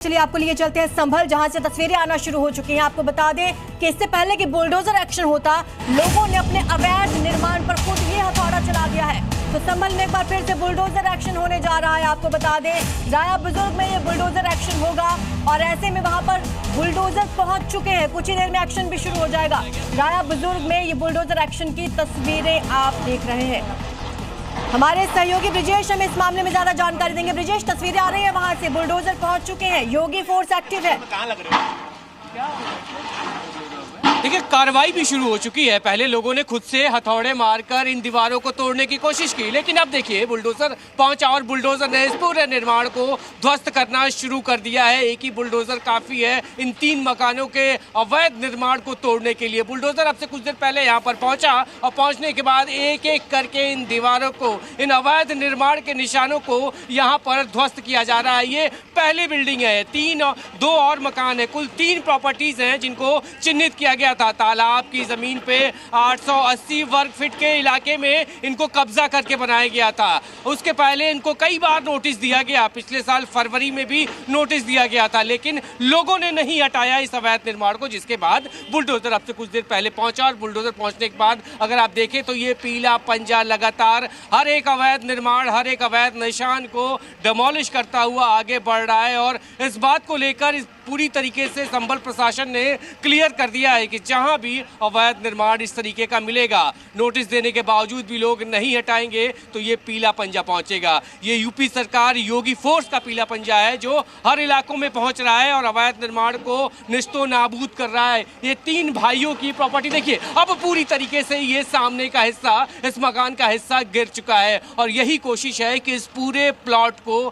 चलिए आपको लिए चलते हैं संभल, जहां से तस्वीरें आना शुरू हो चुकी हैं। आपको बता दें कि इससे पहले कि बुलडोजर एक्शन होता, लोगों ने अपने अवैध निर्माण पर खुद ये हथौड़ा चला दिया है। तो संभल में एक बार फिर से बुलडोजर एक्शन होने जा रहा है। आपको बता दें राया बुजुर्ग में ये बुलडोजर एक्शन होगा और ऐसे में वहां पर बुलडोजर पहुंच चुके हैं। कुछ ही देर में एक्शन भी शुरू हो जाएगा। राया बुजुर्ग में ये बुलडोजर एक्शन की तस्वीरें आप देख रहे हैं। हमारे सहयोगी ब्रिजेश हमें इस मामले में ज्यादा जानकारी देंगे। ब्रिजेश, तस्वीरें आ रही है वहां से, बुलडोजर पहुंच चुके हैं, योगी फोर्स एक्टिव है। देखिए, कार्रवाई भी शुरू हो चुकी है। पहले लोगों ने खुद से हथौड़े मारकर इन दीवारों को तोड़ने की कोशिश की, लेकिन अब देखिए बुलडोजर पहुंचा और बुलडोजर ने इस पूरे निर्माण को ध्वस्त करना शुरू कर दिया है। एक ही बुलडोजर काफी है इन 3 मकानों के अवैध निर्माण को तोड़ने के लिए। बुलडोजर अब से कुछ देर पहले यहाँ पर पहुंचा और पहुंचने के बाद एक एक करके इन दीवारों को, इन अवैध निर्माण के निशानों को यहाँ पर ध्वस्त किया जा रहा है। ये पहली बिल्डिंग है, 2 और मकान है, कुल 3 प्रॉपर्टीज हैं जिनको चिन्हित किया गया था। तालाब की जमीन पे 880 वर्ग फीट के इलाके में इनको कब्जा करके बनाया गया था। उसके पहले इनको कई बार नोटिस दिया गया, पिछले साल फरवरी में भी नोटिस दिया गया था, लेकिन लोगों ने नहीं हटाया इस अवैध निर्माण को। जिसके बाद बुलडोजर अब से कुछ देर पहले पहुंचा और बुलडोजर पहुंचने के बाद अगर आप देखें तो ये पीला पंजा लगातार हर एक अवैध निर्माण, हर एक अवैध निशान को डिमोलिश करता हुआ आगे बढ़ रहा है। और इस बात को लेकर पूरी तरीके से संभल प्रशासन ने क्लियर कर दिया है कि जहां भी अवैध निर्माण इस तरीके का मिलेगा, नोटिस देने के बावजूद भी लोग नहीं हटाएंगे तो ये पीला पंजा पहुंचेगा। ये यूपी सरकार योगी फोर्स का पीला पंजा है जो हर इलाकों में पहुंच रहा है और अवैध निर्माण को निस्तो नाबूद कर रहा है। ये 3 भाइयों की प्रॉपर्टी देखिए, अब पूरी तरीके से ये सामने का हिस्सा, इस मकान का हिस्सा गिर चुका है और यही कोशिश है कि इस पूरे प्लॉट को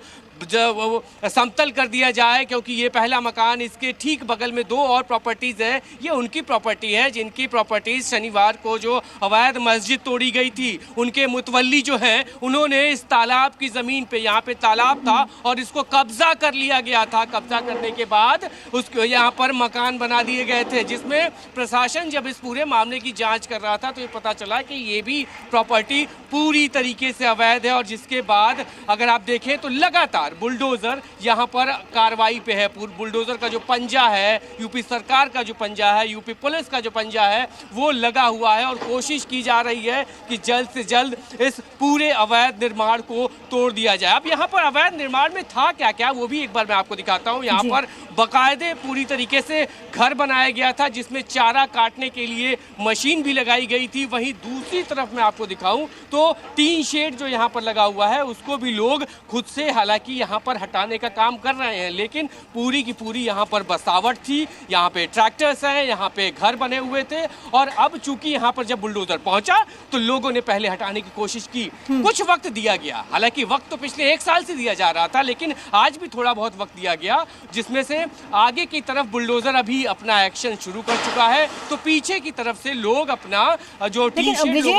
जब समतल कर दिया जाए, क्योंकि ये पहला मकान, इसके ठीक बगल में 2 और प्रॉपर्टीज है। ये उनकी प्रॉपर्टी है जिनकी प्रॉपर्टीज शनिवार को जो अवैध मस्जिद तोड़ी गई थी, उनके मुतवल्ली जो हैं उन्होंने इस तालाब की जमीन पे, यहाँ पे तालाब था और इसको कब्जा कर लिया गया था। कब्जा करने के बाद उसको यहाँ पर मकान बना दिए गए थे, जिसमें प्रशासन जब इस पूरे मामले की जाँच कर रहा था तो ये पता चला कि ये भी प्रॉपर्टी पूरी तरीके से अवैध है। और जिसके बाद अगर आप देखें तो लगातार बुलडोजर यहाँ पर कार्रवाई पे है। बुलडोजर का जो पंजा है, यूपी सरकार का जो पंजा है, यूपी पुलिस का जो पंजा है, वो लगा हुआ है और कोशिश की जा रही है कि जल्द से जल्द इस पूरे अवैध निर्माण को तोड़ दिया जाए। अब यहाँ पर अवैध निर्माण में था क्या क्या, वो भी एक बार मैं आपको दिखाता हूँ। यहाँ पर बाकायदे पूरी तरीके से घर बनाया गया था जिसमें चारा काटने के लिए मशीन भी लगाई गई थी। वहीं दूसरी तरफ मैं आपको दिखाऊं तो टीन शेड जो यहाँ पर लगा हुआ है उसको भी लोग खुद से हालांकि यहाँ पर हटाने का काम कर रहे हैं, लेकिन पूरी की पूरी यहाँ पर बसावट थी। यहाँ पे ट्रैक्टर्स हैं, यहाँ पे घर बने हुए थे और अब चूंकि यहाँ पर जब बुलडोजर पहुंचा तो लोगों ने पहले हटाने की कोशिश की। कुछ वक्त दिया गया, हालांकि वक्त तो पिछले 1 साल से दिया जा रहा था, लेकिन आज भी थोड़ा बहुत वक्त दिया गया, जिसमें से आगे की तरफ बुलडोजर अभी अपना एक्शन शुरू कर चुका है तो पीछे की तरफ से लोग अपना जो तस्वीरें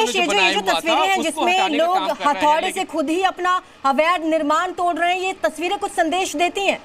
हैं जिसमें लोग हथौड़े से खुद ही अपना अवैध निर्माण तोड़ रहे हैं, ये तस्वीरें कुछ संदेश देती हैं।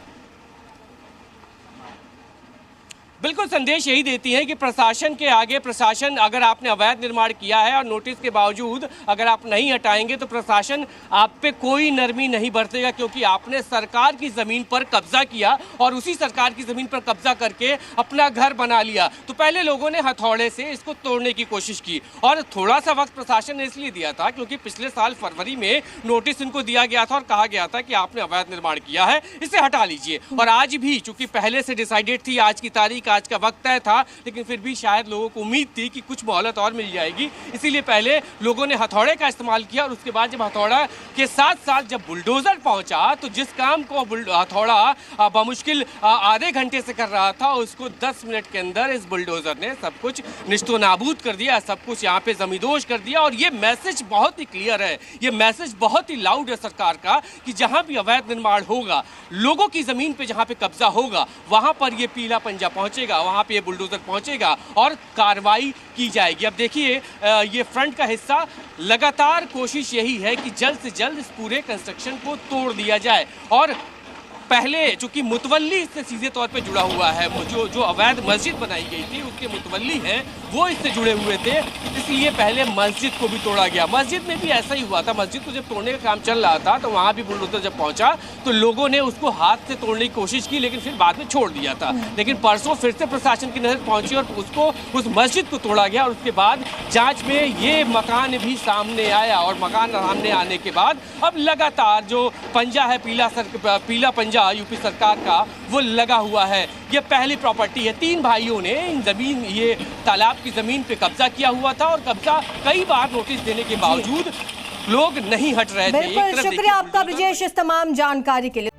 बिल्कुल संदेश यही देती है कि प्रशासन के आगे, प्रशासन अगर आपने अवैध निर्माण किया है और नोटिस के बावजूद अगर आप नहीं हटाएंगे तो प्रशासन आप पे कोई नरमी नहीं बरतेगा, क्योंकि आपने सरकार की जमीन पर कब्जा किया और उसी सरकार की जमीन पर कब्जा करके अपना घर बना लिया। तो पहले लोगों ने हथौड़े से इसको तोड़ने की कोशिश की और थोड़ा सा वक्त प्रशासन ने इसलिए दिया था क्योंकि पिछले साल फरवरी में नोटिस इनको दिया गया था और कहा गया था कि आपने अवैध निर्माण किया है, इसे हटा लीजिए। और आज भी चूंकि पहले से डिसाइडेड थी आज की तारीख, आज का वक्त तय था, लेकिन फिर भी शायद लोगों को उम्मीद थी कि कुछ मोहलत और मिल जाएगी, इसीलिए पहले लोगों ने हथौड़े का इस्तेमाल किया और उसके बाद जब हथौड़ा के साथ साथ जब बुलडोजर पहुंचा तो जिस काम को हथौड़ा बमुश्किल आधे घंटे से कर रहा था उसको 10 मिनट के अंदर इस बुलडोजर ने सब कुछ निस्तो नाबूद कर दिया, सब कुछ यहाँ पे जमींदोज कर दिया। और ये मैसेज बहुत ही क्लियर है, ये मैसेज बहुत ही लाउड है सरकार का कि जहाँ भी अवैध निर्माण होगा, लोगों की जमीन पे जहाँ पे कब्जा होगा, वहां पर ये पीला पंजा पहुंचेगा, वहां पे ये बुलडोजर पहुंचेगा और कार्रवाई की जाएगी। अब देखिए ये फ्रंट का हिस्सा, लगातार कोशिश यही है कि जल्द से जल्द इस पूरे कंस्ट्रक्शन को तोड़ दिया जाए। और पहले चूंकि मुतवल्ली इससे सीधे तौर पे जुड़ा हुआ है, जो अवैध मस्जिद बनाई गई थी उसके मुतवल्ली हैं वो इससे जुड़े हुए थे, इसलिए पहले मस्जिद को भी तोड़ा गया। मस्जिद में भी ऐसा ही हुआ था, मस्जिद को जब तोड़ने का काम चल रहा था तो वहाँ भी बुलडोजर जब पहुँचा तो लोगों ने उसको हाथ से तोड़ने की कोशिश की, लेकिन फिर बाद में छोड़ दिया था। लेकिन परसों फिर से प्रशासन की नजर पहुंची और उसको उस मस्जिद को तोड़ा गया और उसके बाद जांच में ये मकान भी सामने आया और मकान सामने आने के बाद अब लगातार जो पंजा है पीला पंजा यूपी सरकार का वो लगा हुआ है। ये पहली प्रॉपर्टी है, 3 भाइयों ने ये तालाब की जमीन पे कब्जा किया हुआ था और कब्जा कई बार नोटिस देने के बावजूद लोग नहीं हट रहे थे। बिल्कुल, शुक्रिया आपका ब्रजेश इस तमाम जानकारी के लिए।